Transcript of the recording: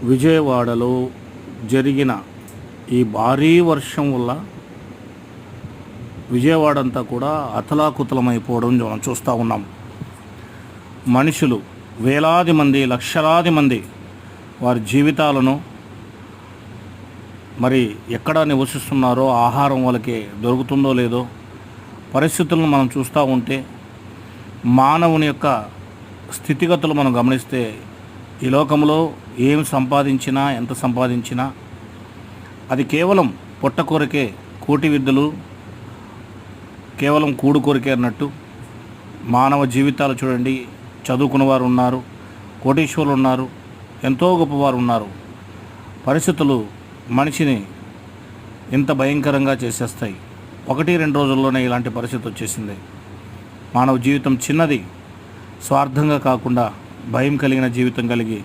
విజయవాడలో జరిగిన ఈ భారీ వర్షం వల్ల విజయవాడ అంతా కూడా అతలాకుతలమైపోవడం మనం చూస్తూ ఉన్నాం. మనుషులు వేలాది మంది, లక్షలాది మంది వారి జీవితాలను మరి ఎక్కడ నివసిస్తున్నారో, ఆహారం వాళ్ళకి దొరుకుతుందో లేదో పరిస్థితులను మనం చూస్తూ ఉంటే, మానవుని యొక్క స్థితిగతులు మనం గమనిస్తే ఈ లోకంలో ఏం సంపాదించినా, ఎంత సంపాదించినా అది కేవలం పొట్ట కొరకే, కోటి విద్యలు కేవలం కూడు కొరకే అన్నట్టు మానవ జీవితాలు చూడండి. చదువుకున్న వారు ఉన్నారు, కోటీశ్వరులు ఉన్నారు, ఎంతో గొప్పవారు ఉన్నారు. పరిస్థితులు మనిషిని ఇంత భయంకరంగా చేసేస్తాయి. 1-2 రోజుల్లోనే ఇలాంటి పరిస్థితి వచ్చేసింది. మానవ జీవితం చిన్నది, స్వార్థంగా కాకుండా భయం కలిగిన జీవితం కలిగి